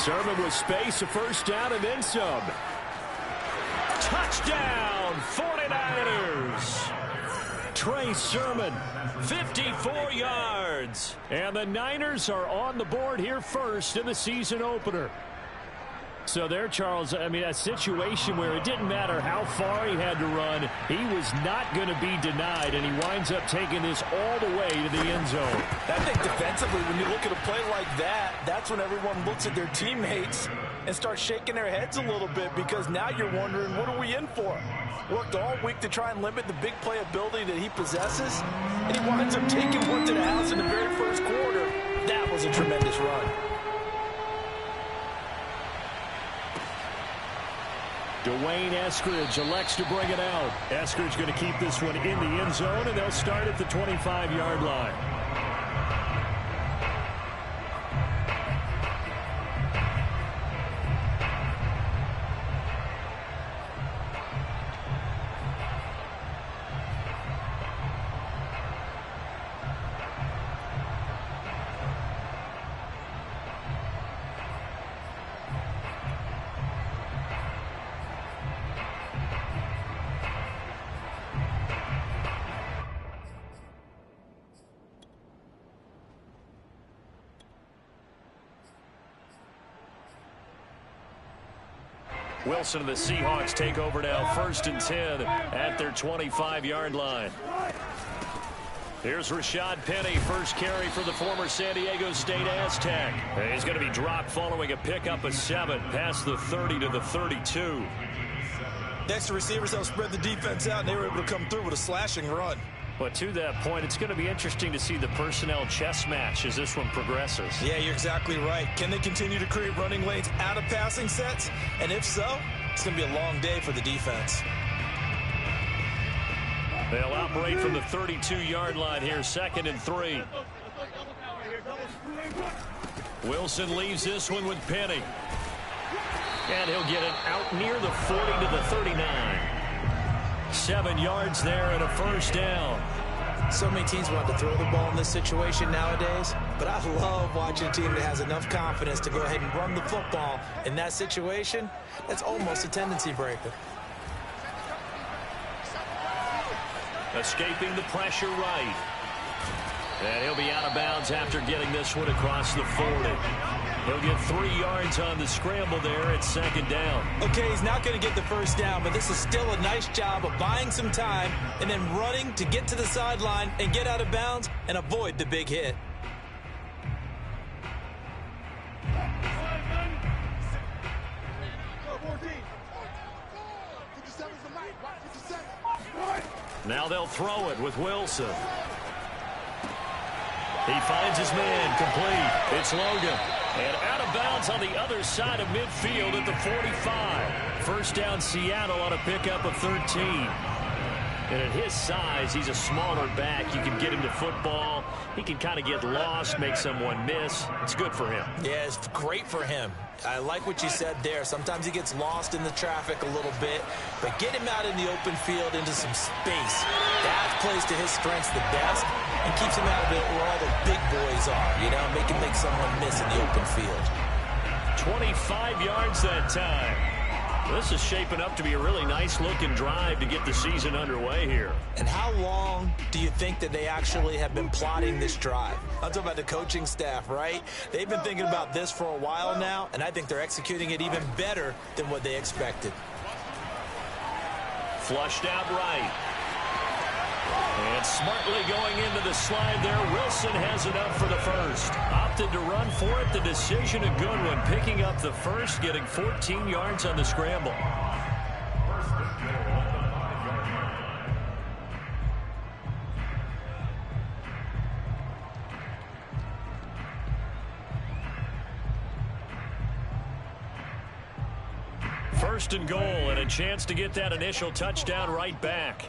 Sermon with space, a first down, and then some. Touchdown, 49ers. Trey Sermon, 54 yards. And the Niners are on the board here first in the season opener. So there, Charles, I mean, a situation where it didn't matter how far he had to run, he was not going to be denied, and he winds up taking this all the way to the end zone. I think defensively, when you look at a play like that, that's when everyone looks at their teammates and starts shaking their heads a little bit, because now you're wondering, what are we in for? Worked all week to try and limit the big play ability that he possesses, and he winds up taking one to the house in the very first quarter. That was a tremendous run. Dwayne Eskridge elects to bring it out. Eskridge going to keep this one in the end zone, and they'll start at the 25-yard line. Wilson and the Seahawks take over now, 1st and 10 at their 25-yard line. Here's Rashad Penny, first carry for the former San Diego State Aztec. He's going to be dropped following a pickup of 7 past the 30 to the 32. Next, receivers help spread the defense out, and they were able to come through with a slashing run. But to that point, it's going to be interesting to see the personnel chess match as this one progresses. Yeah, you're exactly right. Can they continue to create running lanes out of passing sets? And if so, it's going to be a long day for the defense. They'll operate from the 32-yard line here, 2nd and 3. Wilson leaves this one with Penny. And he'll get it out near the 40 to the 39. 7 yards there and a first down. So many teams want to throw the ball in this situation nowadays, but I love watching a team that has enough confidence to go ahead and run the football in that situation. That's almost a tendency breaker. Escaping the pressure right. And he'll be out of bounds after getting this one across the 40. He'll get 3 yards on the scramble there at 2nd down. Okay, he's not going to get the first down, but this is still a nice job of buying some time and then running to get to the sideline and get out of bounds and avoid the big hit. Now they'll throw it with Wilson. He finds his man, complete. It's Logan. And out of bounds on the other side of midfield at the 45. First down Seattle on a pickup of 13. And at his size, he's a smaller back. You can get him to football. He can kind of get lost, make someone miss. It's good for him. Yeah, it's great for him. I like what you said there. Sometimes he gets lost in the traffic a little bit, but get him out in the open field into some space. That plays to his strengths the best and keeps him out of it where all the big boys are, you know, make someone miss in the open field. 25 yards that time. This is shaping up to be a really nice-looking drive to get the season underway here. And how long do you think that they actually have been plotting this drive? I'm talking about the coaching staff, right? They've been thinking about this for a while now, and I think they're executing it even better than what they expected. Flushed out right. And smartly going into the slide there. Wilson has enough for the first. Opted to run for it. The decision a good one. Picking up the first, getting 14 yards on the scramble. First and goal, and a chance to get that initial touchdown right back.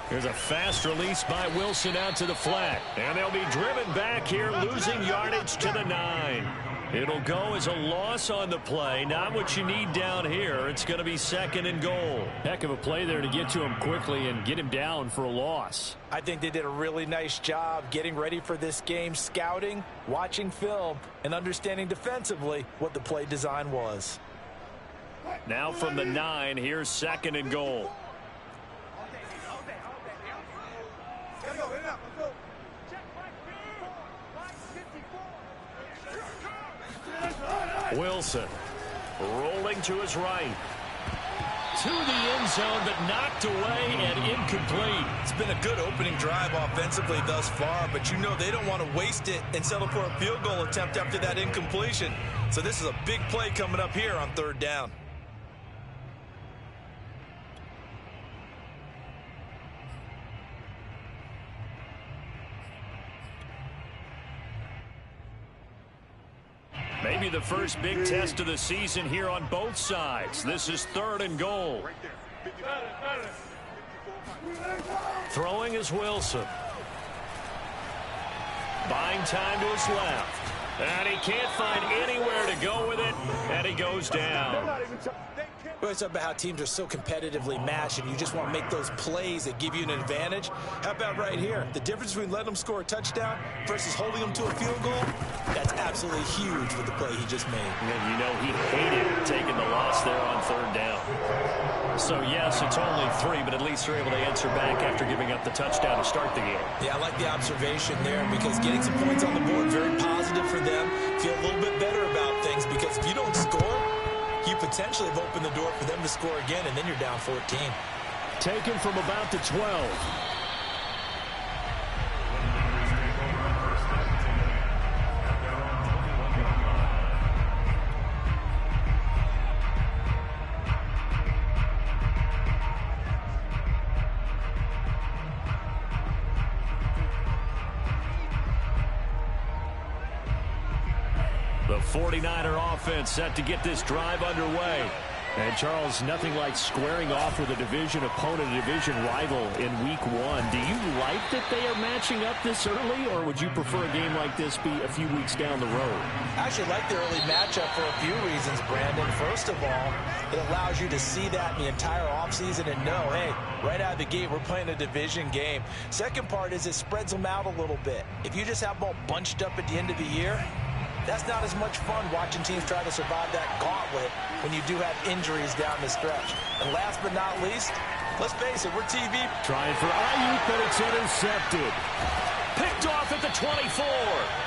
Here's a fast release by Wilson out to the flat. And they'll be driven back here, losing yardage to the 9. It'll go as a loss on the play. Not what you need down here. It's going to be second and goal. Heck of a play there to get to him quickly and get him down for a loss. I think they did a really nice job getting ready for this game, scouting, watching film, and understanding defensively what the play design was. Now from the 9, here's second and goal. Wilson rolling to his right. To the end zone, but knocked away and incomplete. It's been a good opening drive offensively thus far, but you know they don't want to waste it and settle for a field goal attempt after that incompletion. So this is a big play coming up here on third down. Maybe the first big test of the season here on both sides. This is third and goal. Throwing is Wilson. Buying time to his left. And he can't find anywhere to go with it. And he goes down. We always talk about how teams are so competitively matched and you just want to make those plays that give you an advantage. How about right here? The difference between letting them score a touchdown versus holding them to a field goal, that's absolutely huge with the play he just made. And you know he hated taking the loss there on third down. So, yes, it's only 3, but at least they're able to answer back after giving up the touchdown to start the game. Yeah, I like the observation there because getting some points on the board, very positive for them. Feel a little bit better about things because if you don't score, you potentially have opened the door for them to score again, and then you're down 14. Taken from about the 12. The 49er offense set to get this drive underway. And, Charles, nothing like squaring off with a division opponent, a division rival in Week 1. Do you like that they are matching up this early, or would you prefer a game like this be a few weeks down the road? I actually like the early matchup for a few reasons, Brandon. First of all, it allows you to see that in the entire offseason and know, hey, right out of the gate, we're playing a division game. Second part is it spreads them out a little bit. If you just have them all bunched up at the end of the year, that's not as much fun watching teams try to survive that gauntlet when you do have injuries down the stretch. And last but not least, let's face it, we're TV. Trying for Ayuk, but it's intercepted. Picked off at the 24.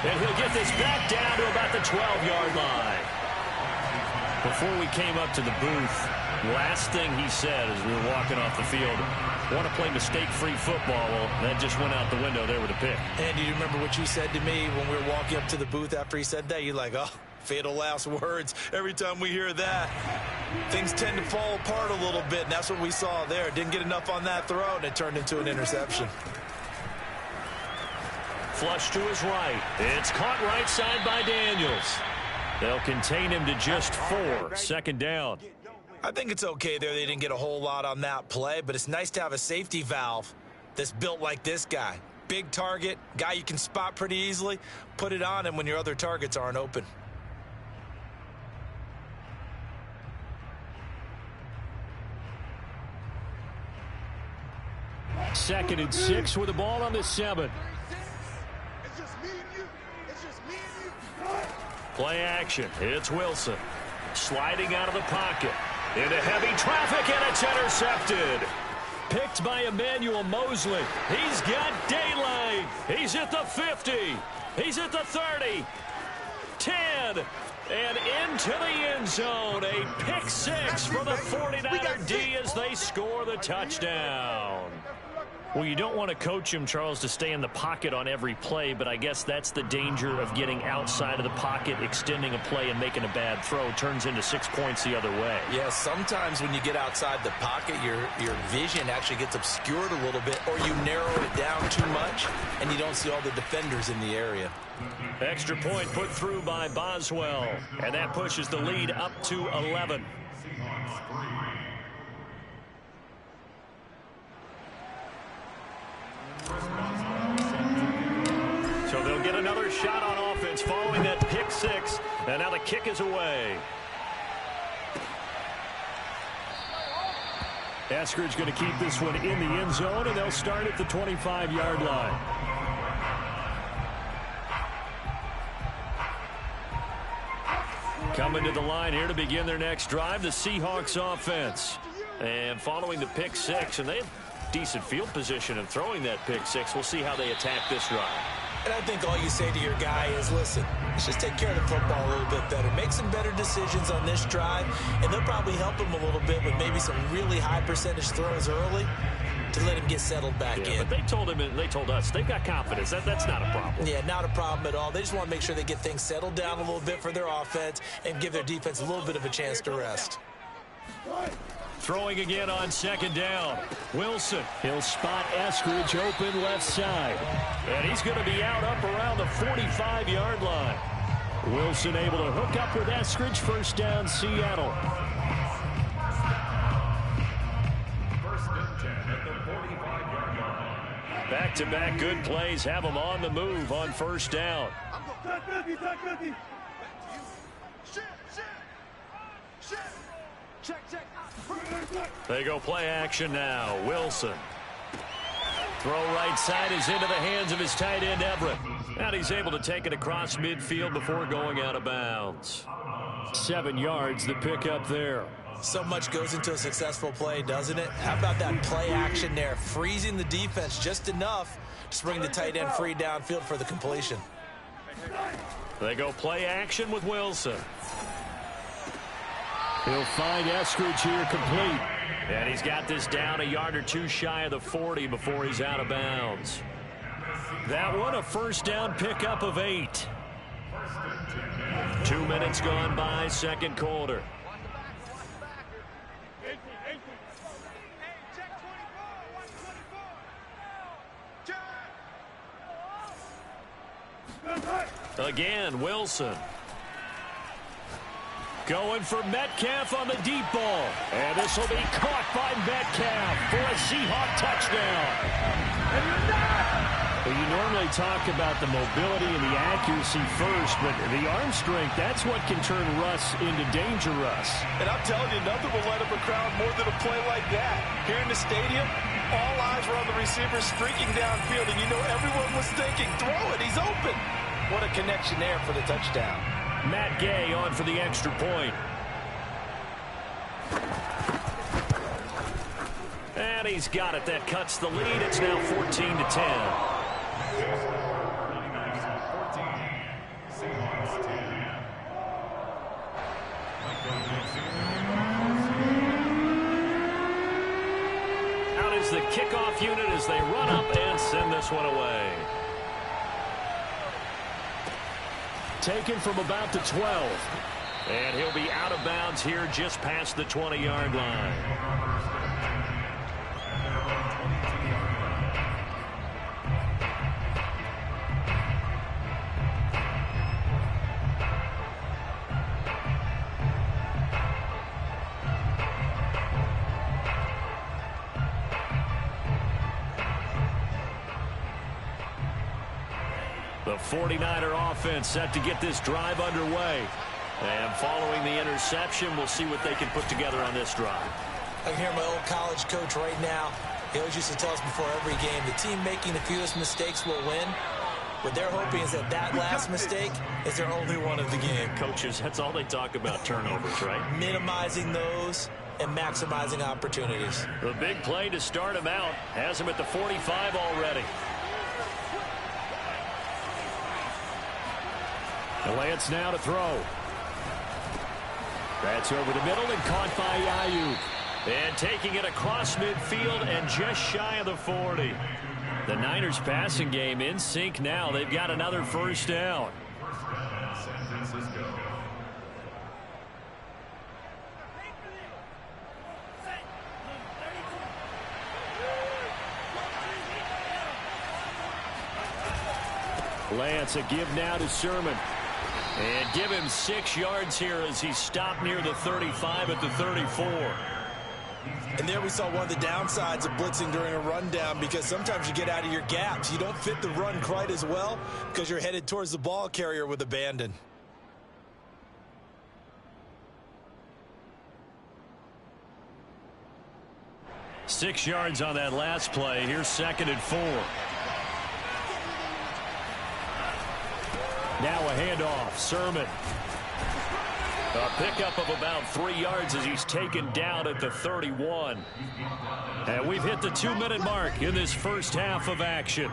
And he'll get this back down to about the 12-yard line. Before we came up to the booth, last thing he said as we were walking off the field, want to play mistake-free football. Well, that just went out the window there with a pick. And do you remember what you said to me when we were walking up to the booth after he said that? You're like, oh, fatal last words. Every time we hear that, things tend to fall apart a little bit, and that's what we saw there. Didn't get enough on that throw, and it turned into an interception. Flush to his right. It's caught right side by Daniels. They'll contain him to just 4. Second down. I think it's okay there. They didn't get a whole lot on that play, but it's nice to have a safety valve that's built like this guy. Big target, guy you can spot pretty easily. Put it on him when your other targets aren't open. Second and 6 with the ball on the 7. Play action. It's Wilson. Sliding out of the pocket. Into heavy traffic, and it's intercepted. Picked by Emmanuel Mosley. He's got daylight. He's at the 50. He's at the 30. 10. And into the end zone. A pick 6 for the 49er D as they score the touchdown. Well, you don't want to coach him, Charles, to stay in the pocket on every play, but I guess that's the danger of getting outside of the pocket, extending a play, and making a bad throw. Turns into 6 points the other way. Yeah, sometimes when you get outside the pocket, your vision actually gets obscured a little bit, or you narrow it down too much, and you don't see all the defenders in the area. Extra point put through by Boswell, and that pushes the lead up to 11. So they'll get another shot on offense following that pick six. And now the kick is away. Eskridge going to keep this one in the end zone, and they'll start at the 25-yard line. Coming to the line here to begin their next drive, the Seahawks offense. And following the pick six, and they have decent field position in throwing that pick six. We'll see how they attack this drive. And I think all you say to your guy is, listen, let's just take care of the football a little bit better. Make some better decisions on this drive, and they'll probably help him a little bit with maybe some really high percentage throws early to let him get settled back in. But they told him, and they told us, they've got confidence. That's not a problem. Yeah, not a problem at all. They just want to make sure they get things settled down a little bit for their offense and give their defense a little bit of a chance to rest. Throwing again on second down. Wilson. He'll spot Eskridge open left side. And he's going to be out up around the 45-yard line. Wilson able to hook up with Eskridge. First down, Seattle. Back-to-back good plays have them on the move on first down. They go play action now. Wilson. Throw right side is into the hands of his tight end, Everett. And he's able to take it across midfield before going out of bounds. 7 yards, the pickup there. So much goes into a successful play, doesn't it? How about that play action there? Freezing the defense just enough to bring the tight end free downfield for the completion. They go play action with Wilson. He'll find Eskridge here complete. And he's got this down a yard or two shy of the 40 before he's out of bounds. That one a first down pickup of 8. 2 minutes gone by, second quarter. Again, Wilson. Going for Metcalf on the deep ball. And this will be caught by Metcalf for a Seahawk touchdown. Well, you normally talk about the mobility and the accuracy first, but the arm strength, that's what can turn Russ into danger Russ. And I'm telling you, nothing will light up a crowd more than a play like that. Here in the stadium, all eyes were on the receiver streaking downfield, and you know everyone was thinking, throw it, he's open. What a connection there for the touchdown. Matt Gay on for the extra point. And he's got it. That cuts the lead. It's now 14-10. Out is the kickoff unit as they run up and send this one away. Taken from about the 12. And he'll be out of bounds here just past the 20-yard line. The 49er offense set to get this drive underway. And following the interception, we'll see what they can put together on this drive. I can hear my old college coach right now. He always used to tell us before every game, the team making the fewest mistakes will win. What they're hoping is that that last mistake is their only one of the game. Coaches, that's all they talk about, turnovers, right? Minimizing those and maximizing opportunities. The big play to start him out has him at the 45 already. Lance now to throw. That's over the middle and caught by Ayuk. And taking it across midfield and just shy of the 40. The Niners passing game in sync now. They've got another first down. Lance a give now to Sermon. And give him 6 yards here as he stopped near the 35 at the 34. And there we saw one of the downsides of blitzing during a rundown, because sometimes you get out of your gaps. You don't fit the run quite as well because you're headed towards the ball carrier with abandon. Six yards on that last play. Here's 2nd and 4. Now a handoff. Sermon. A pickup of about 3 yards as he's taken down at the 31. And we've hit the 2-minute mark in this first half of action.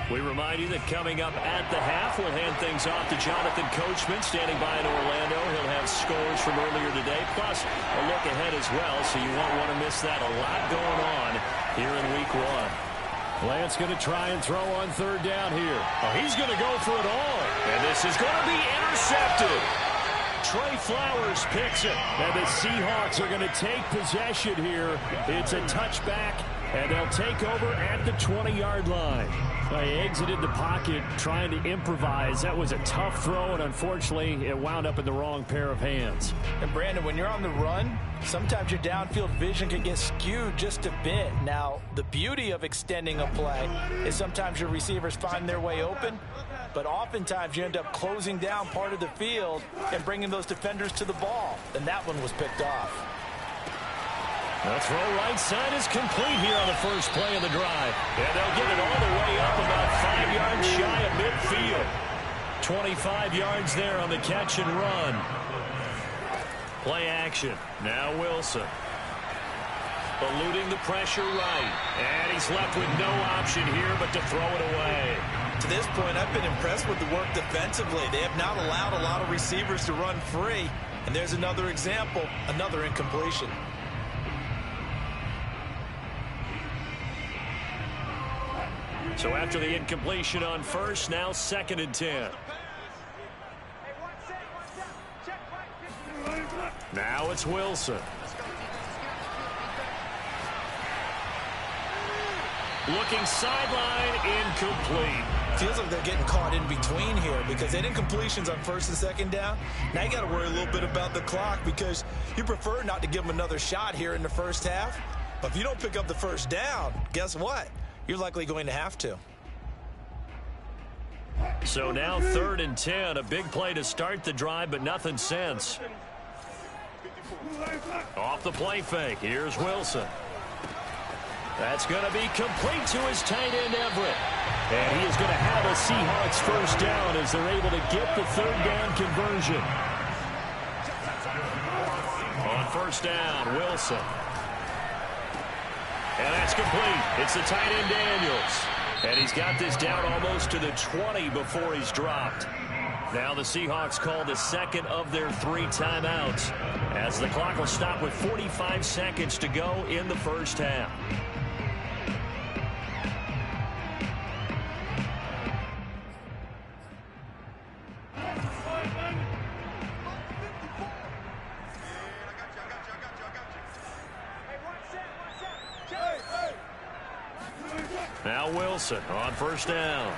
We remind you that coming up at the half, we'll hand things off to Jonathan Coachman standing by in Orlando. He'll have scores from earlier today, plus a look ahead as well, so you won't want to miss that. A lot going on here in week 1. Lance going to try and throw on 3rd down here. Oh, he's going to go for it all. And this is going to be intercepted. Trey Flowers picks it. And the Seahawks are going to take possession here. It's a touchback, and they'll take over at the 20-yard line. They exited the pocket trying to improvise. That was a tough throw, and unfortunately, it wound up in the wrong pair of hands. And Brandon, when you're on the run, sometimes your downfield vision can get skewed just a bit. Now, the beauty of extending a play is sometimes your receivers find their way open, but oftentimes you end up closing down part of the field and bringing those defenders to the ball. And that one was picked off. The throw right side is complete here on the first play of the drive. And they'll get it all the way up about 5 yards shy of midfield. 25 yards there on the catch and run. Play action. Now Wilson. Eluding the pressure right. And he's left with no option here but to throw it away. To this point, I've been impressed with the work defensively. They have not allowed a lot of receivers to run free. And there's another example, another incompletion. So after the incompletion on first, now 2nd and 10. Now it's Wilson. Looking sideline, incomplete. Feels like they're getting caught in between here because they didn't completions on 1st and 2nd down. Now you got to worry a little bit about the clock because you prefer not to give them another shot here in the first half. But if you don't pick up the first down, guess what? You're likely going to have to. So now 3rd and 10, a big play to start the drive, but nothing since. Off the play fake, here's Wilson. That's going to be complete to his tight end, Everett. And he is going to have a Seahawks first down as they're able to get the 3rd down conversion. On 1st down, Wilson. And that's complete. It's the tight end, Daniels. And he's got this down almost to the 20 before he's dropped. Now the Seahawks call the 2nd of their 3 timeouts as the clock will stop with 45 seconds to go in the first half. Now Wilson on 1st down.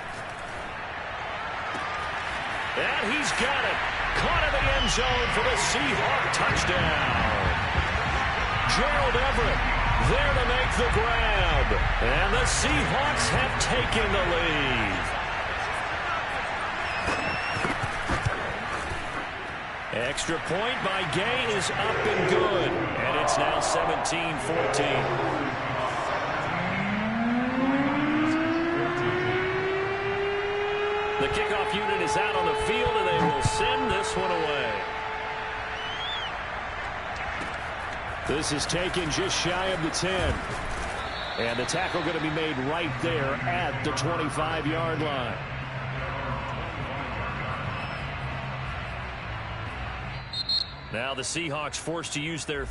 And he's got it. Caught in the end zone for the Seahawk touchdown. Gerald Everett there to make the grab. And the Seahawks have taken the lead. Extra point by Gay is up and good. And it's now 17-14. The kickoff unit is out on the field, and they will send this one away. This is taken just shy of the 10. And the tackle going to be made right there at the 25-yard line. Now the Seahawks forced to use their...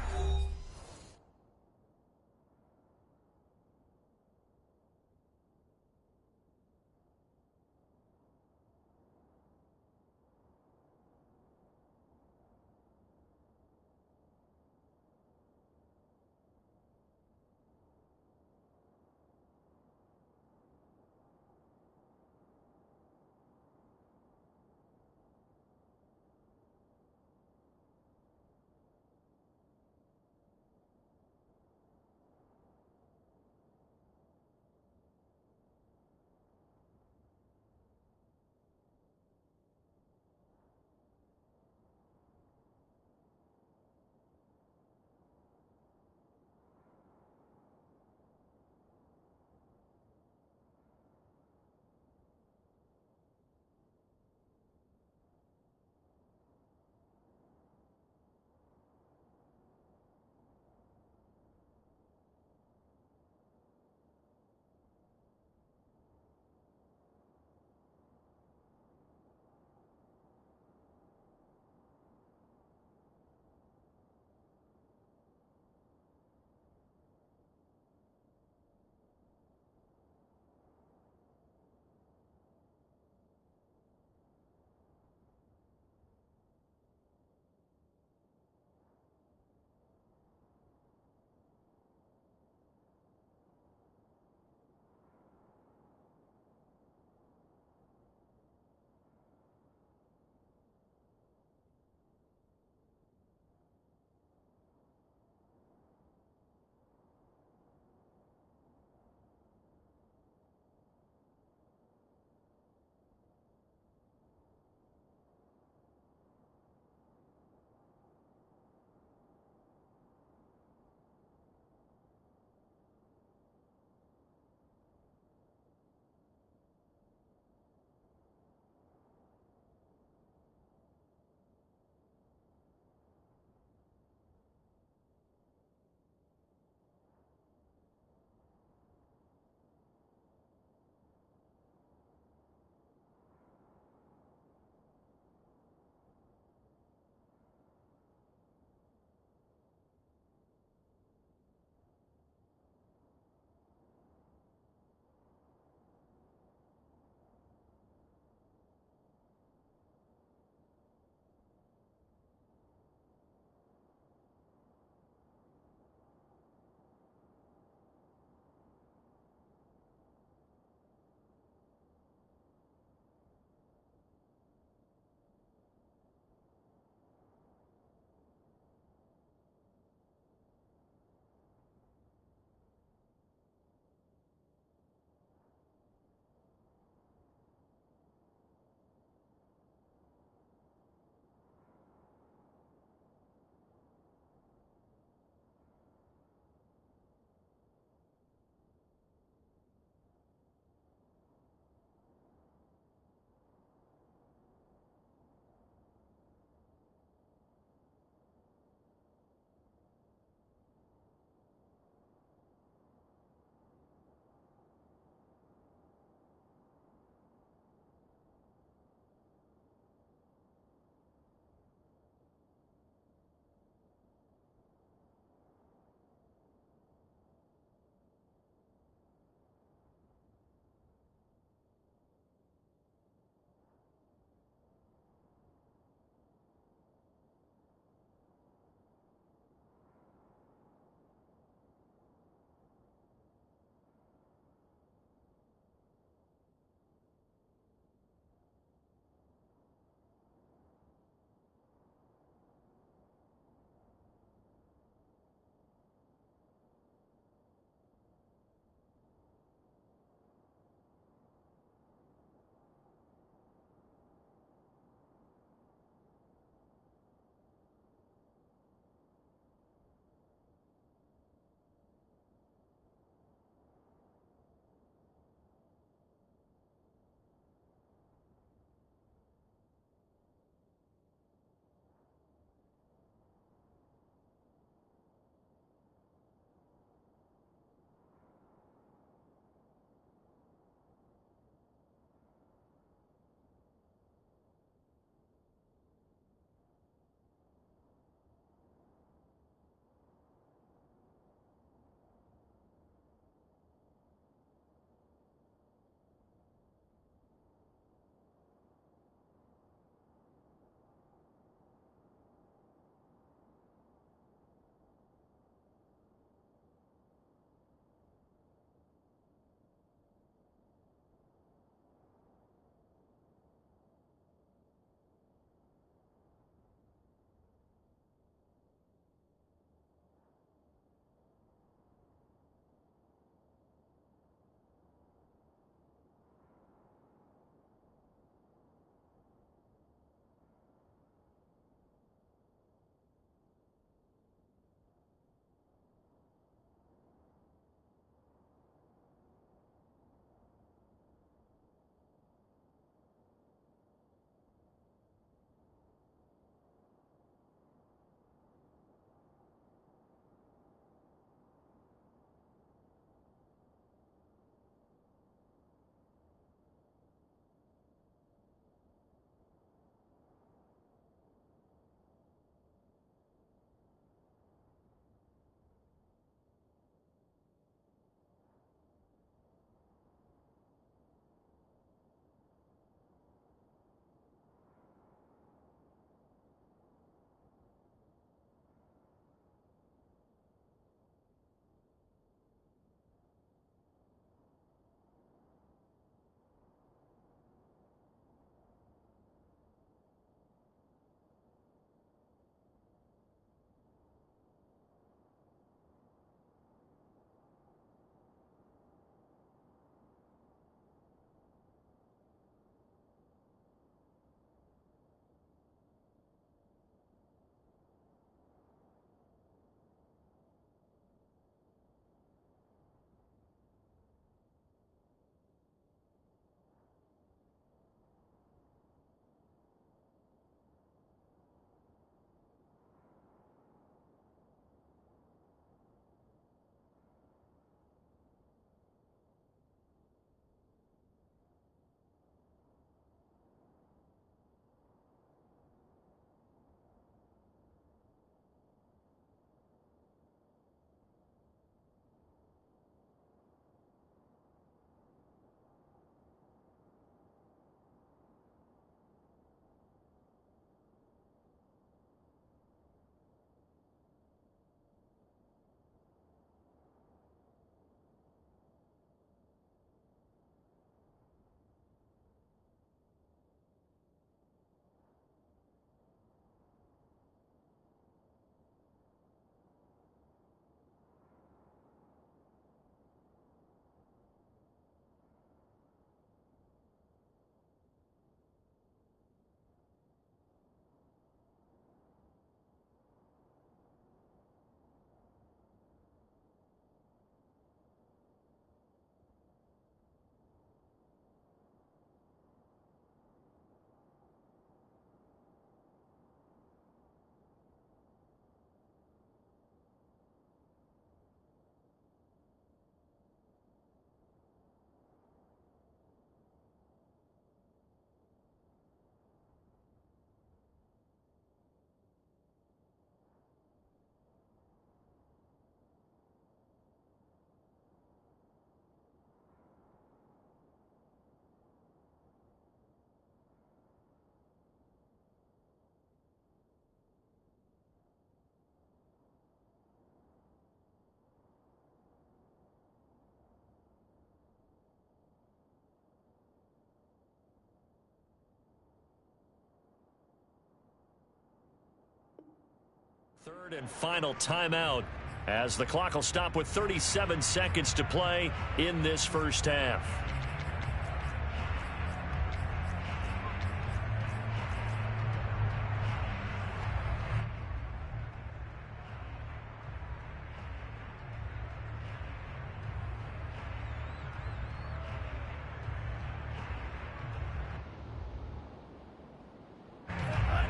Third and final timeout as the clock will stop with 37 seconds to play in this first half.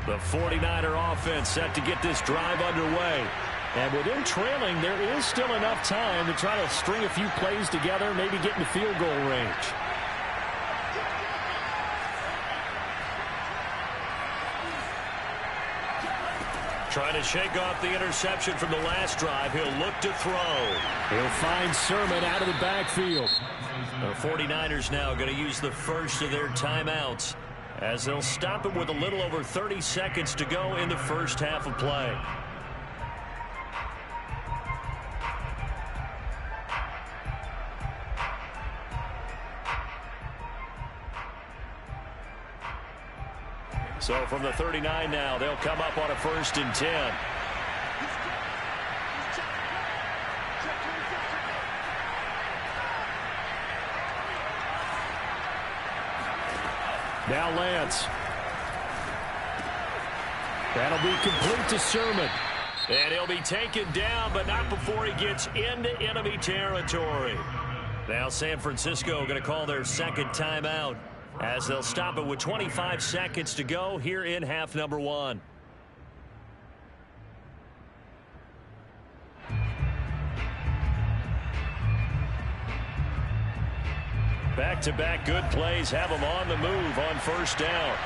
The 49er offense set to get this drive underway. And with them trailing, there is still enough time to try to string a few plays together, maybe get into field goal range. Trying to shake off the interception from the last drive. He'll look to throw. He'll find Sermon out of the backfield. The 49ers now going to use the first of their timeouts, as they'll stop it with a little over 30 seconds to go in the first half of play. So from the 39 now, they'll come up on a 1st and 10. Now Lance. That'll be complete to Sermon. And he'll be taken down, but not before he gets into enemy territory. Now San Francisco going to call their second timeout, as they'll stop it with 25 seconds to go here in half number 1. Back-to-back good plays have them on the move on 1st down.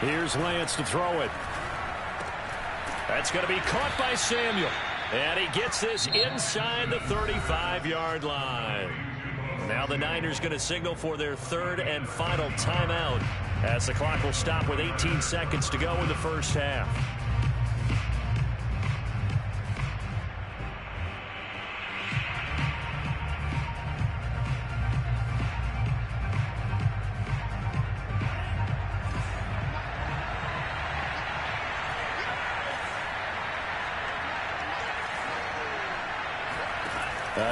Here's Lance to throw it. That's going to be caught by Samuel. And he gets this inside the 35-yard line. Now the Niners going to signal for their 3rd and final timeout, as the clock will stop with 18 seconds to go in the first half.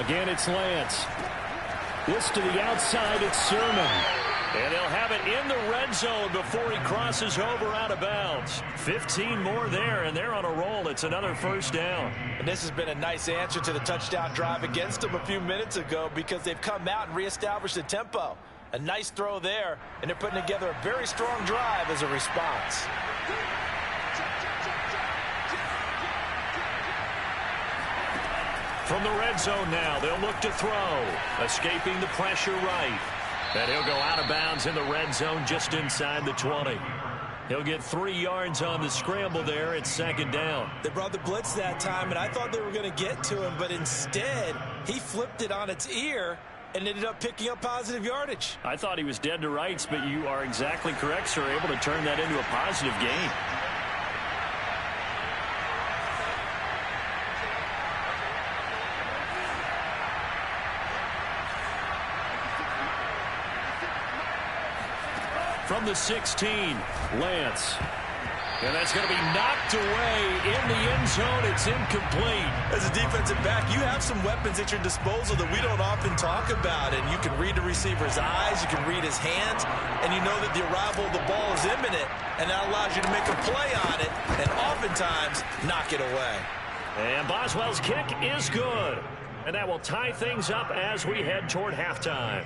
Again, it's Lance. This to the outside, it's Sermon. And they'll have it in the red zone before he crosses over out of bounds. 15 more there, and they're on a roll. It's another 1st down. And this has been a nice answer to the touchdown drive against them a few minutes ago, because they've come out and reestablished the tempo. A nice throw there, and they're putting together a very strong drive as a response. From the red zone now, they'll look to throw. Escaping the pressure right. And he'll go out of bounds in the red zone just inside the 20. He'll get 3 yards on the scramble there at 2nd down. They brought the blitz that time, and I thought they were going to get to him, but instead, he flipped it on its ear and ended up picking up positive yardage. I thought he was dead to rights, but you are exactly correct, sir. Able to turn that into a positive gain. From the 16, Lance. And that's going to be knocked away in the end zone. It's incomplete. As a defensive back, you have some weapons at your disposal that we don't often talk about. And you can read the receiver's eyes, you can read his hands, and you know that the arrival of the ball is imminent. And that allows you to make a play on it and oftentimes knock it away. And Boswell's kick is good. And that will tie things up as we head toward halftime.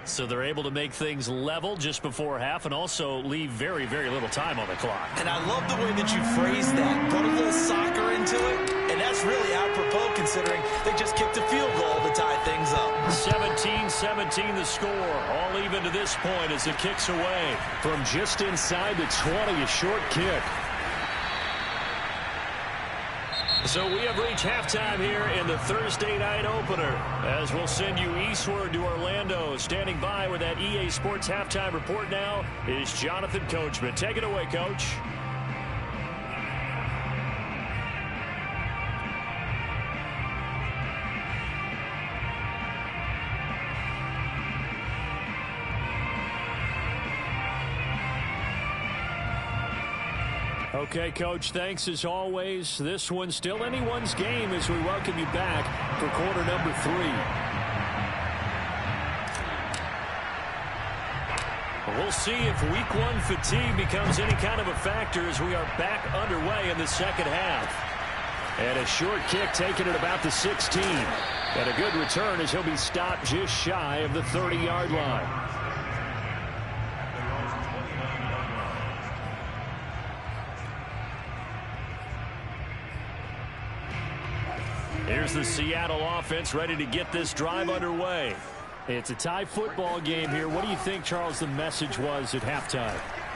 So they're able to make things level just before half and also leave very, very little time on the clock. And I love the way that you phrased that. Put a little soccer into it, and that's really apropos considering they just kicked a field goal to tie things up. 17-17 the score. All even to this point as the kick's away from just inside the 20, a short kick. So we have reached halftime here in the Thursday night opener, as we'll send you eastward to Orlando. Standing by with that EA Sports halftime report now is Jonathan Coachman. Take it away, Coach. Okay, Coach, thanks as always. This one's still anyone's game as we welcome you back for quarter number 3. We'll see if week 1 fatigue becomes any kind of a factor as we are back underway in the second half. And a short kick taken at about the 16. And a good return as he'll be stopped just shy of the 30-yard line. Here's the Seattle offense ready to get this drive underway. It's a tie football game here. What do you think, Charles, the message was at halftime?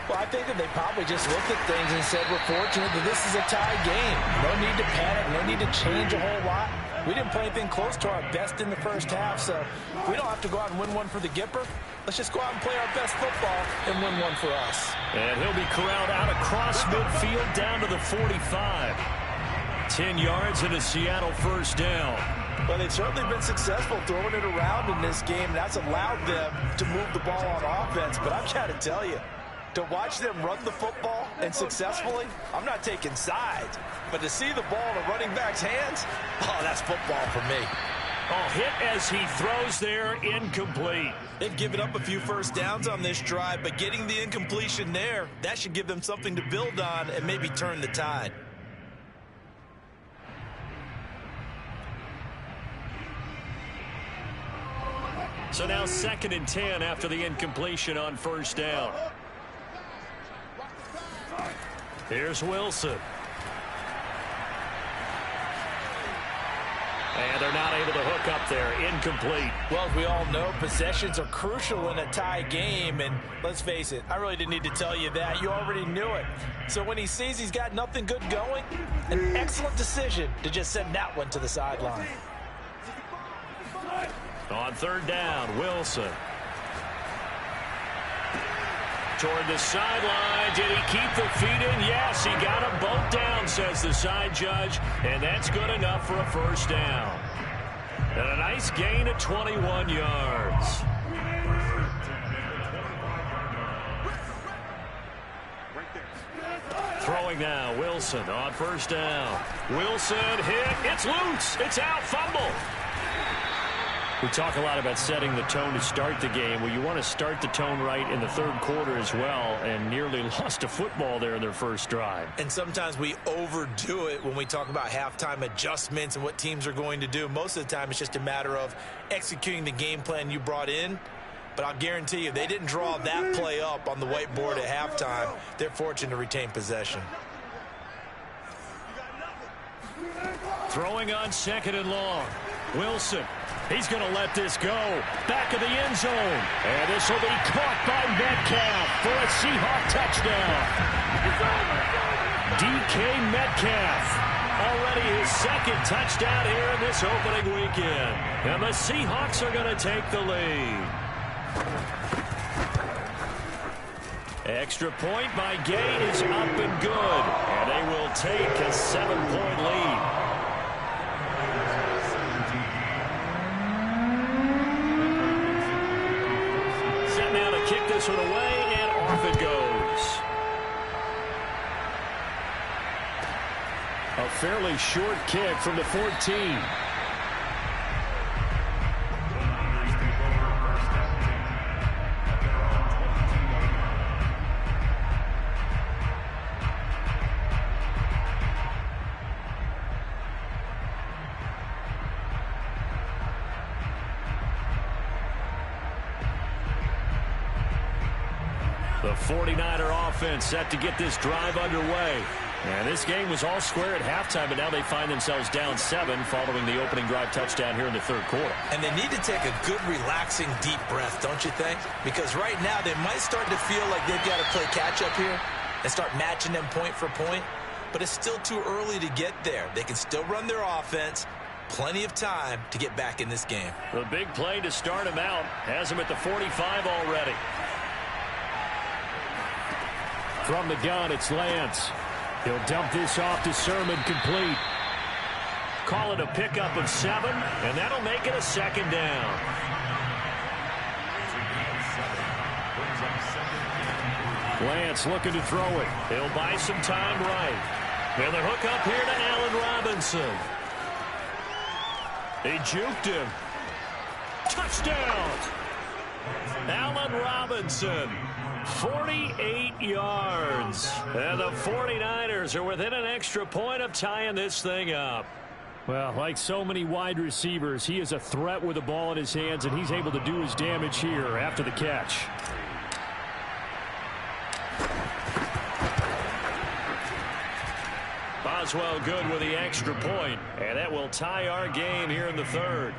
Well, I think that they probably just looked at things and said, we're fortunate that this is a tie game. No need to panic. No need to change a whole lot. We didn't play anything close to our best in the first half, so we don't have to go out and win one for the Gipper. Let's just go out and play our best football and win one for us. And he'll be corralled out across midfield down to the 45. 10 yards and a Seattle first down. Well, they've certainly been successful throwing it around in this game. That's allowed them to move the ball on offense. But I've got to tell you, to watch them run the football and successfully, I'm not taking sides. But to see the ball in a running back's hands, oh, that's football for me. Oh, hit as he throws there, incomplete. They've given up a few first downs on this drive, but getting the incompletion there, that should give them something to build on and maybe turn the tide. So now 2nd and 10 after the incompletion on first down. Here's Wilson. And they're not able to hook up there. Incomplete. Well, as we all know, possessions are crucial in a tie game. And let's face it, I really didn't need to tell you that. You already knew it. So when he sees he's got nothing good going, an excellent decision to just send that one to the sideline. On 3rd down, Wilson. Toward the sideline. Did he keep the feet in? Yes, he got them both down, says the side judge. And that's good enough for a first down. And a nice gain of 21 yards. Throwing now, Wilson on first down. Wilson hit. It's loose. It's out. Fumble. We talk a lot about setting the tone to start the game. Well, you want to start the tone right in the 3rd quarter as well, and nearly lost a football there in their first drive. And sometimes we overdo it when we talk about halftime adjustments and what teams are going to do. Most of the time, it's just a matter of executing the game plan you brought in. But I'll guarantee you, they didn't draw that play up on the whiteboard at halftime. They're fortunate to retain possession. Throwing on 2nd and long. Wilson. He's going to let this go. Back of the end zone. And this will be caught by Metcalf for a Seahawk touchdown. DK Metcalf. Already his 2nd touchdown here in this opening weekend. And the Seahawks are going to take the lead. Extra point by Gay is up and good. And they will take a 7-point lead. Now to kick this one away, and off it goes. A fairly short kick from the 14. The 49er offense set to get this drive underway. And this game was all square at halftime, but now they find themselves down 7 following the opening drive touchdown here in the 3rd quarter. And they need to take a good, relaxing, deep breath, don't you think? Because right now they might start to feel like they've got to play catch-up here and start matching them point for point. But it's still too early to get there. They can still run their offense. Plenty of time to get back in this game. The big play to start him out has him at the 45 already. From the gun, it's Lance. He'll dump this off to Sermon, complete. Call it a pickup of 7, and that'll make it a 2nd down. Lance looking to throw it. He'll buy some time right. And the hook up here to Allen Robinson. He juked him. Touchdown! Allen Robinson, 48 yards. And the 49ers are within an extra point of tying this thing up. Well, like so many wide receivers, he is a threat with the ball in his hands, and he's able to do his damage here after the catch. Boswell good with the extra point, and that will tie our game here in the third.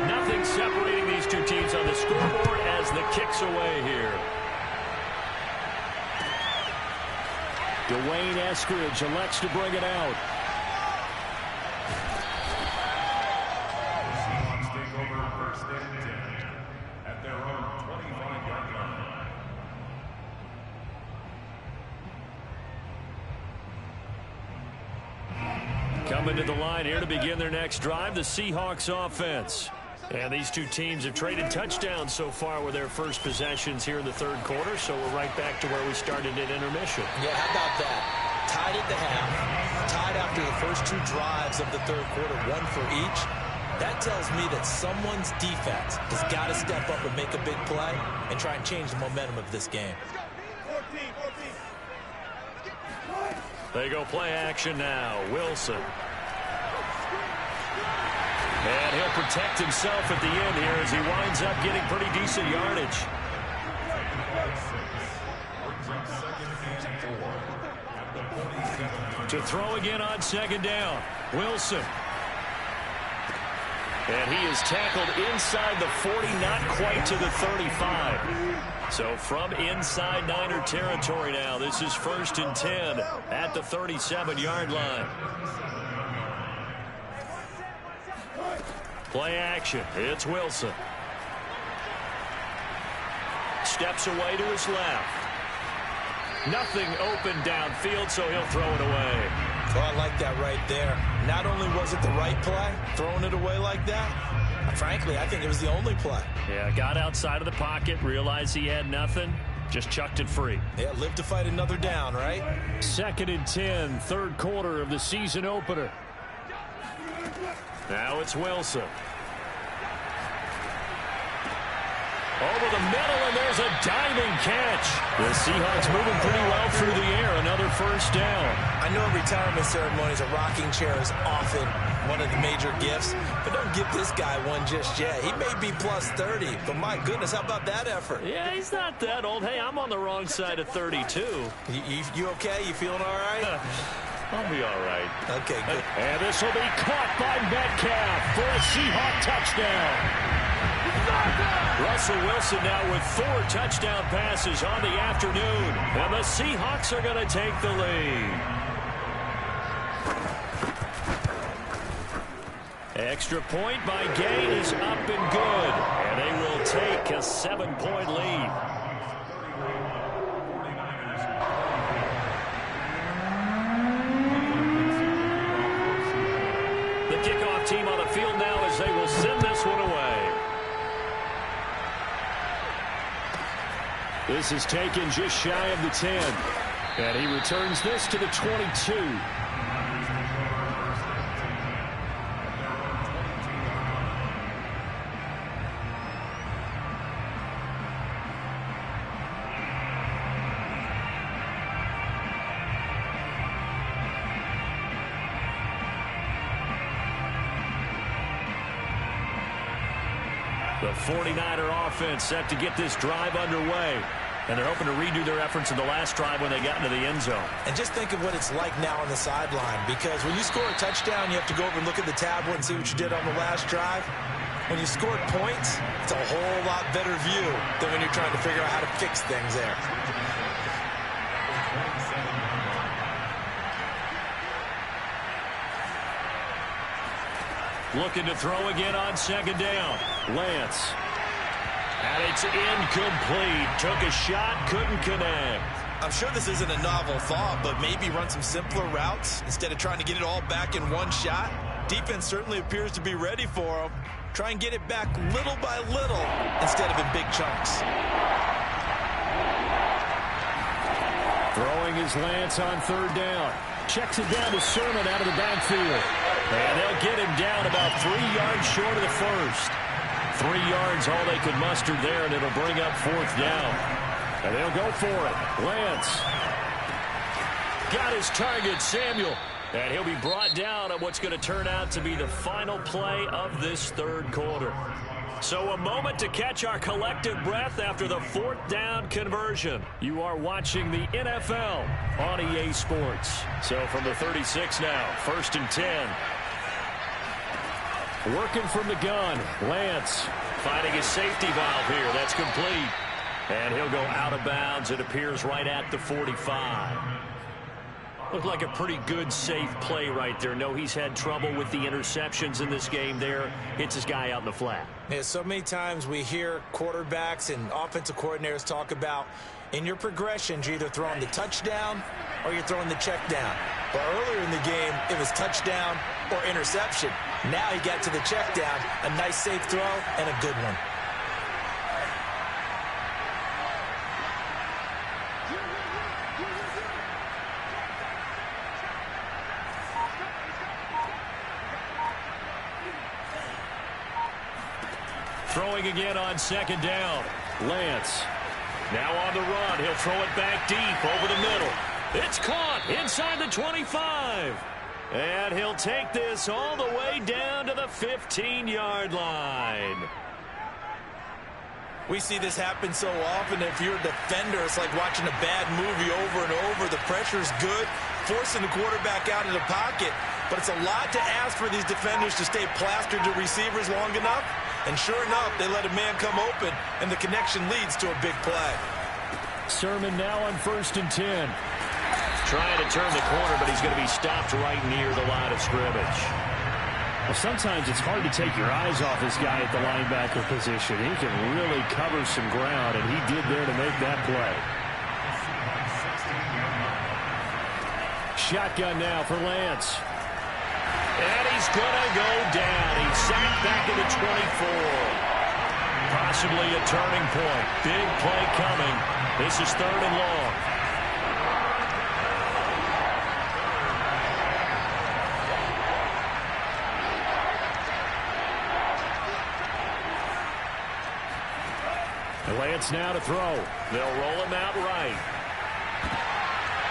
Nothing separating these two teams on the scoreboard as the kick's away here. Dwayne Eskridge elects to bring it out. Coming to the line here to begin their next drive, the Seahawks offense. And these two teams have traded touchdowns so far with their first possessions here in the third quarter, so we're right back to where we started at intermission. Yeah, how about that? Tied at the half, tied after the first two drives of the third quarter, one for each. That tells me that someone's defense has got to step up and make a big play and try and change the momentum of this game. They go play action now. Wilson. And he'll protect himself at the end here as he winds up getting pretty decent yardage. To throw again on second down. Wilson. And he is tackled inside the 40, not quite to the 35. So from inside Niner territory now, this is 1st and 10 at the 37-yard line. Play action. It's Wilson. Steps away to his left. Nothing open downfield, so he'll throw it away. Oh, I like that right there. Not only was it the right play, throwing it away like that, frankly, I think it was the only play. Yeah, got outside of the pocket, realized he had nothing, just chucked it free. Yeah, live to fight another down, right? 2nd and 10, third quarter of the season opener. Now it's Wilson. Over the middle, and there's a diving catch. The Seahawks moving pretty well through the air. Another first down. I know retirement ceremonies, a rocking chair is often one of the major gifts, but don't give this guy one just yet. He may be plus 30, but my goodness, how about that effort? Yeah, he's not that old. Hey, I'm on the wrong side of 32. You okay? You feeling all right? I'll be all right. Okay, good. And this will be caught by Metcalf for a Seahawk touchdown. Russell Wilson now with 4 touchdown passes on the afternoon. And the Seahawks are going to take the lead. Extra point by Gay is up and good. And they will take a 7-point lead. The kickoff team on the field now as they will send this one away. This is taken just shy of the 10. And he returns this to the 22. The 49er offense set to get this drive underway. And they're hoping to redo their efforts in the last drive when they got into the end zone. And just think of what it's like now on the sideline, because when you score a touchdown, you have to go over and look at the tablet and see what you did on the last drive. When you scored points, it's a whole lot better view than when you're trying to figure out how to fix things there. Looking to throw again on second down. Lance. And it's incomplete. Took a shot, couldn't connect. I'm sure this isn't a novel thought, but maybe run some simpler routes instead of trying to get it all back in one shot. Defense certainly appears to be ready for him. Try and get it back little by little instead of in big chunks. Throwing is Lance on third down. Checks it down to Sermon out of the backfield. And they'll get him down about 3 yards short of the first. 3 yards, all they could muster there, and it'll bring up fourth down. And they'll go for it. Lance got his target, Samuel. And he'll be brought down on what's going to turn out to be the final play of this third quarter. So a moment to catch our collective breath after the fourth down conversion. You are watching the NFL on EA Sports. So from the 36 now, 1st and 10. Working from the gun, Lance finding his safety valve here. That's complete. And he'll go out of bounds. It appears right at the 45. Looked like a pretty good, safe play right there. No, he's had trouble with the interceptions in this game there. Hits his guy out in the flat. Yeah, so many times we hear quarterbacks and offensive coordinators talk about in your progressions, you're either throwing the touchdown or you're throwing the check down. But earlier in the game, it was touchdown or interception. Now he got to the check down, a nice safe throw and a good one. Throwing again on second down. Lance now on the run. He'll throw it back deep over the middle. It's caught inside the 25. And he'll take this all the way down to the 15-yard line. We see this happen so often. If you're a defender, it's like watching a bad movie over and over. The pressure's good, forcing the quarterback out of the pocket. But it's a lot to ask for these defenders to stay plastered to receivers long enough. And sure enough, they let a man come open, and the connection leads to a big play. Sermon now on 1st and 10. Trying to turn the corner, but he's going to be stopped right near the line of scrimmage. Well, sometimes it's hard to take your eyes off this guy at the linebacker position. He can really cover some ground, and he did there to make that play. Shotgun now for Lance. And he's going to go down. He's sacked back at the 24. Possibly a turning point. Big play coming. This is 3rd and long. Lance now to throw. They'll roll him out right.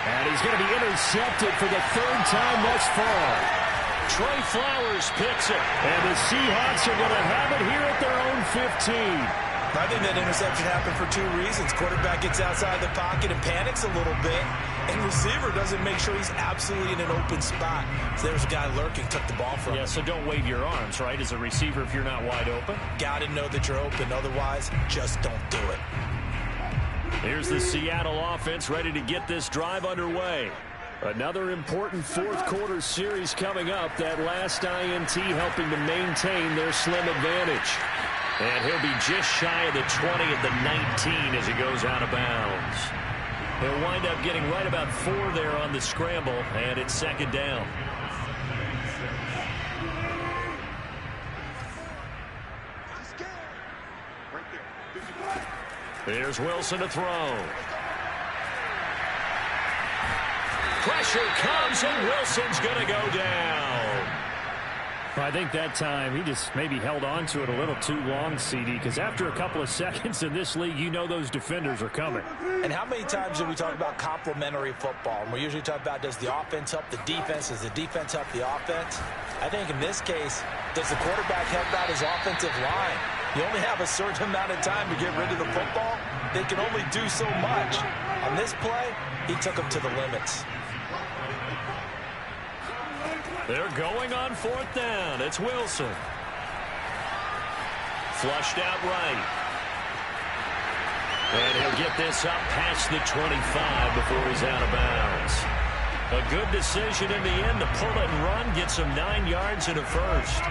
And he's going to be intercepted for the 3rd time thus far. Trey Flowers picks it. And the Seahawks are going to have it here at their own 15. I think that interception happened for 2 reasons. Quarterback gets outside the pocket and panics a little bit. And receiver doesn't make sure he's absolutely in an open spot. So there's a guy lurking, took the ball from him. Yeah, so don't wave your arms, right, as a receiver if you're not wide open. Got to know that you're open. Otherwise, just don't do it. Here's the Seattle offense ready to get this drive underway. Another important fourth quarter series coming up. That last INT helping to maintain their slim advantage. And he'll be just shy of the 20 at the 19 as he goes out of bounds. He'll wind up getting right about 4 there on the scramble, and it's 2nd down. Here's Wilson to throw. Pressure comes, and Wilson's going to go down. I think that time he just maybe held on to it a little too long, CD, because after a couple of seconds in this league, you know those defenders are coming. And how many times do we talk about complementary football? And we usually talk about, does the offense help the defense? Does the defense help the offense? I think in this case, does the quarterback help out his offensive line? You only have a certain amount of time to get rid of the football. They can only do so much. On this play, he took them to the limits. They're going on 4th down. It's Wilson. Flushed out right. And he'll get this up past the 25 before he's out of bounds. A good decision in the end to pull it and run, get some 9 yards and a first.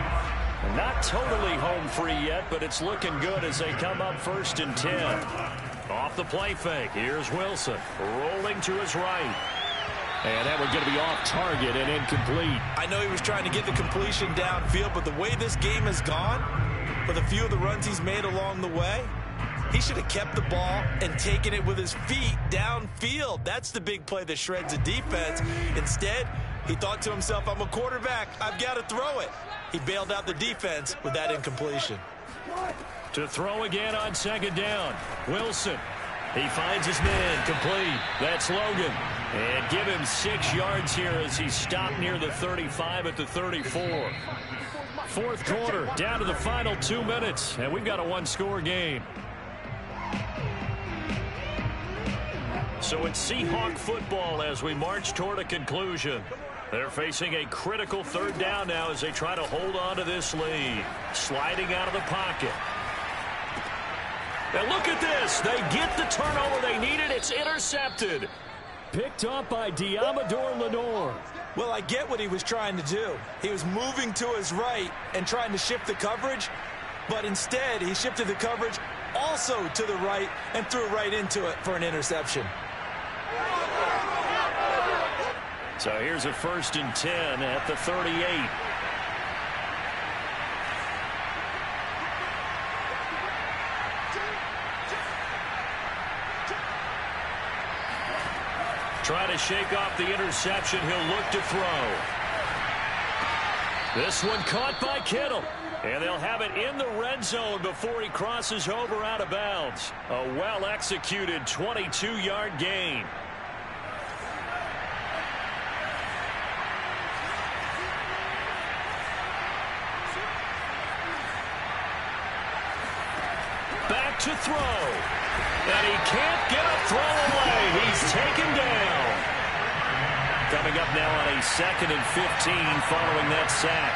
Not totally home free yet, but it's looking good as they come up 1st and 10. Off the play fake. Here's Wilson rolling to his right. And that one's going to be off target and incomplete. I know he was trying to get the completion downfield, but the way this game has gone, with a few of the runs he's made along the way, he should have kept the ball and taken it with his feet downfield. That's the big play that shreds a defense. Instead, he thought to himself, I'm a quarterback. I've got to throw it. He bailed out the defense with that incompletion. To throw again on second down. Wilson. He finds his man complete. That's Logan. And give him 6 yards here as he stopped near the 35 at the 34. Fourth quarter, down to the final 2 minutes, and we've got a one-score game. So it's Seahawk football as we march toward a conclusion. They're facing a critical third down now as they try to hold on to this lead. Sliding out of the pocket. Now look at this. They get the turnover they needed. It's intercepted. Picked up by Diamador Lenore. Well, I get what he was trying to do. He was moving to his right and trying to shift the coverage, but instead he shifted the coverage also to the right and threw right into it for an interception. So here's a 1st and 10 at the 38. Try to shake off the interception. He'll look to throw. This one caught by Kittle. And they'll have it in the red zone before he crosses over out of bounds. A well-executed 22-yard gain. Back to throw. And he can't get a throw away. He's taken down. Coming up now on a 2nd and 15 following that sack.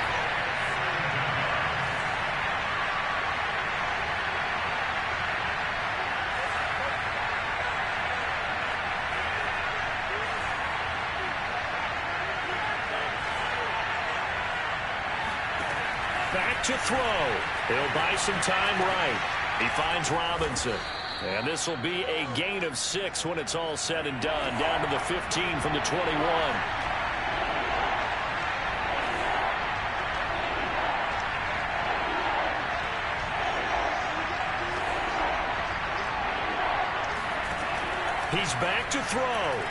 Back to throw. He'll buy some time right. He finds Robinson. And this will be a gain of 6 when it's all said and done. Down to the 15 from the 21. He's back to throw.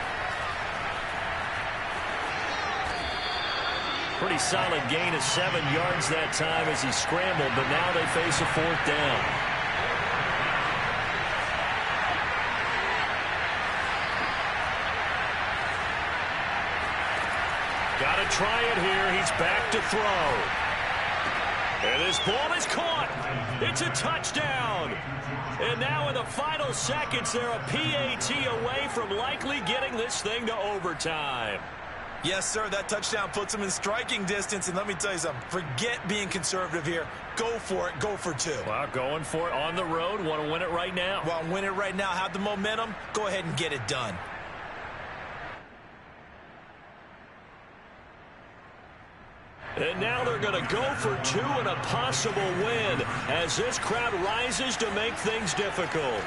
Pretty solid gain of 7 yards that time as he scrambled, but now they face a 4th down. Got to try it here. He's back to throw. And this ball is caught. It's a touchdown. And now in the final seconds, they're a PAT away from likely getting this thing to overtime. Yes, sir, that touchdown puts him in striking distance. And let me tell you something, forget being conservative here. Go for it, go for 2. Well, going for it on the road. Want to win it right now. Well, win it right now, have the momentum, go ahead and get it done. And now they're going to go for 2 and a possible win as this crowd rises to make things difficult.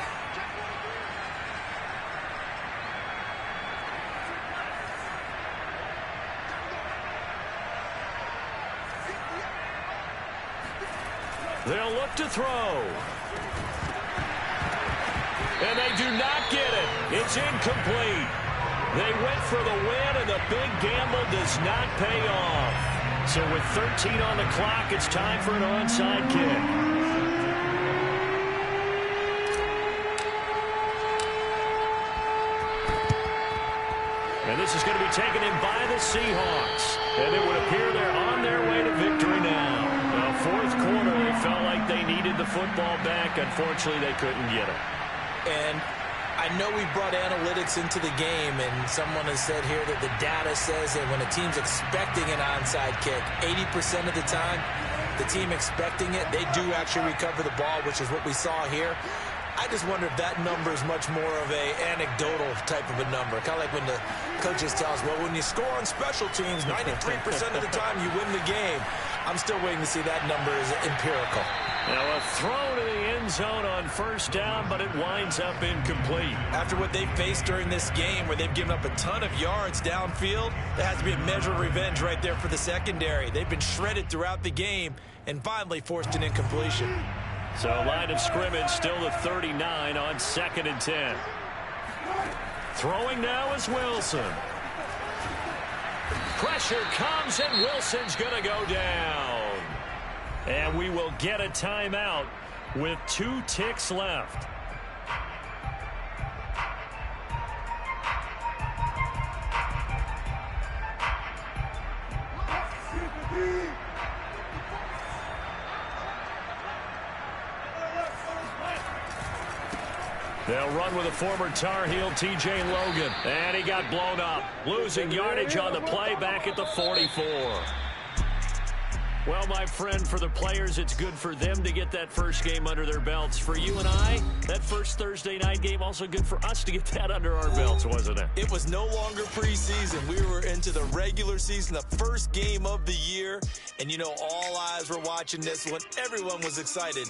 They'll look to throw. And they do not get it. It's incomplete. They went for the win, and the big gamble does not pay off. So with 13 on the clock, it's time for an onside kick. And this is going to be taken in by the Seahawks. And it would appear they're on their way to victory now. Now, 4th quarter, they felt like they needed the football back. Unfortunately, they couldn't get it. And I know we brought analytics into the game, and someone has said here that the data says that when a team's expecting an onside kick, 80% of the time, the team expecting it, they do actually recover the ball, which is what we saw here. I just wonder if that number is much more of a anecdotal type of a number. Kind of like when the coaches tell us, well, when you score on special teams, 93% of the time you win the game. I'm still waiting to see that number is empirical. Now a throw to the end zone on first down, but it winds up incomplete. After what they've faced during this game, where they've given up a ton of yards downfield, there has to be a measure of revenge right there for the secondary. They've been shredded throughout the game and finally forced an incompletion. So line of scrimmage still the 39 on 2nd and 10. Throwing now is Wilson. Pressure comes, and Wilson's going to go down. And we will get a timeout with 2 ticks left. They'll run with a former Tar Heel, T.J. Logan. And he got blown up. Losing yardage on the play back at the 44. Well, my friend, for the players, it's good for them to get that first game under their belts. For you and I, that first Thursday night game, also good for us to get that under our belts, wasn't it? It was no longer preseason. We were into the regular season, the first game of the year. And, you know, all eyes were watching this one. Everyone was excited